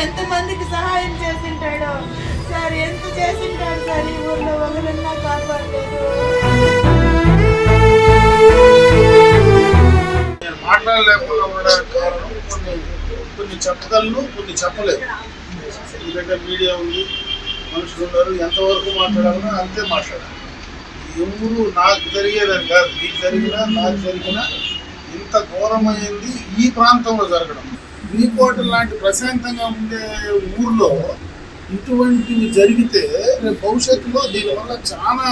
ఎంతమందికి సహాయం చేసింటాడో సార్, ఎంత చేసింటాడు సార్. ఈ ఊళ్ళో ఒకరన్నా కాపాడలేదు. నేను మాట్లాడలేకుండా ఉండడానికి కారణం కొన్ని చెప్పగలను, కొన్ని చెప్పలేదు. ఎందుకంటే మీడియా ఉంది, మనుషులు ఉన్నారు, ఎంతవరకు మాట్లాడాలన్నా అంతే మాట్లాడాలి. ఎవరు నాకు జరిగేదని కాదు, నీకు జరిగినా నాకు జరిగినా ఇంత ఘోరమైంది ఈ ప్రాంతంలో జరగడం. వీకోట లాంటి ప్రశాంతంగా ఉండే ఊర్లో ఇటువంటివి జరిగితే రేపు భవిష్యత్తులో దీనివల్ల చాలా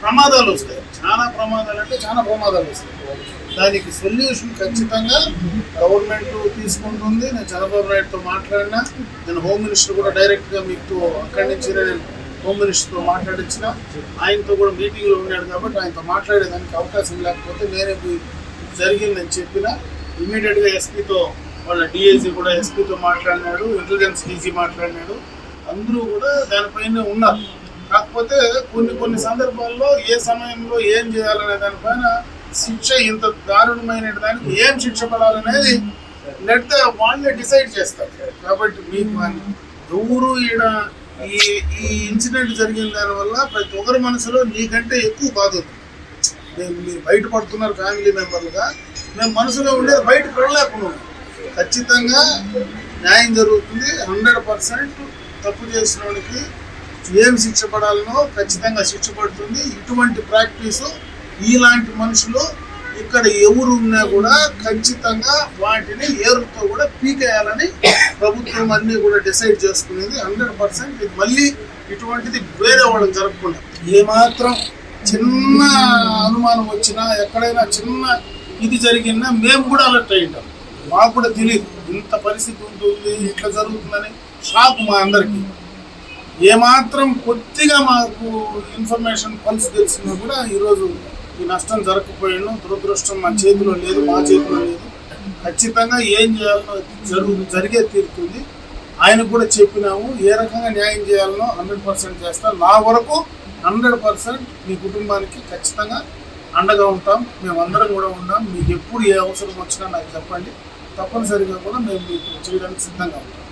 ప్రమాదాలు వస్తాయి. చాలా ప్రమాదాలు వస్తాయి. దానికి సొల్యూషన్ ఖచ్చితంగా గవర్నమెంట్ తీసుకుంటుంది. నేను చంద్రబాబు నాయుడుతో మాట్లాడినా, నేను హోమ్ మినిస్టర్ కూడా డైరెక్ట్గా మీతో అక్కడి నుంచి నేను హోమ్ మినిస్టర్తో మాట్లాడించిన, ఆయనతో కూడా మీటింగ్లో ఉన్నాడు కాబట్టి ఆయనతో మాట్లాడేదానికి అవకాశం లేకపోతే నేనే జరిగిందని చెప్పిన. ఇమీడియట్గా ఎస్పీతో, వాళ్ళ డిఐజీ కూడా ఎస్పీతో మాట్లాడినాడు, ఇంటెలిజెన్స్ డీజీ మాట్లాడినాడు. అందరూ కూడా దానిపైన ఉన్నారు. కాకపోతే కొన్ని సందర్భాల్లో ఏ సమయంలో ఏం చేయాలనే దానిపైన శిక్ష ఇంత దారుణమైన దానికి ఏం శిక్ష పడాలనేది నెట్ వాళ్ళే డిసైడ్ చేస్తారు. కాబట్టి మీకు ఎవరు ఈడ ఈ ఇన్సిడెంట్ జరిగిన దానివల్ల ప్రతి ఒక్కరి మనసులో నీకంటే ఎక్కువ బాధ ఉంది. మీరు బయటపడుతున్నారు ఫ్యామిలీ మెంబర్లుగా, మేము మనసులో ఉండేది బయట పడలేకున్నాం. ఖచ్చితంగా న్యాయం జరుగుతుంది. 100% తప్పు చేసిన వాడికి ఏం శిక్ష పడాలనో ఖచ్చితంగా శిక్ష పడుతుంది. ఇటువంటి ప్రాక్టీసు ఇలాంటి మనుషులు ఇక్కడ ఎవరు ఉన్నా కూడా ఖచ్చితంగా వాటిని ఏరుతో కూడా పీకేయాలని ప్రభుత్వం అన్నీ కూడా డిసైడ్ చేసుకునేది 100%. ఇది మళ్ళీ ఇటువంటిది వేరే వాళ్ళకి జరగకుండా, ఏమాత్రం చిన్న అనుమానం వచ్చినా, ఎక్కడైనా చిన్న ఇది జరిగినా మేము కూడా అలర్ట్ అయ్యింటాం. మాకు కూడా తెలియదు ఇంత పరిస్థితి ఉంటుంది, ఇట్లా జరుగుతుందని షాక్ మా అందరికీ. ఏమాత్రం కొద్దిగా మాకు ఇన్ఫర్మేషన్ పల్స్ తెలిసినా కూడా ఈరోజు ఈ నష్టం జరగకపోయాను. దురదృష్టం మా చేతిలో లేదు, మా చేతిలో లేదు. ఖచ్చితంగా ఏం చేయాలనో జరిగే తీరుతుంది. ఆయనకు కూడా చెప్పినాము, ఏ రకంగా న్యాయం చేయాలనో 100% చేస్తాం. నా వరకు 100% మీ కుటుంబానికి ఖచ్చితంగా అండగా ఉంటాం. మేమందరం కూడా ఉన్నాం. మీకు ఎప్పుడు ఏ అవసరం వచ్చినా నాకు చెప్పండి, తప్పనిసరిగా కూడా మేము మీకు చేయడానికి సిద్ధంగా ఉంటాం.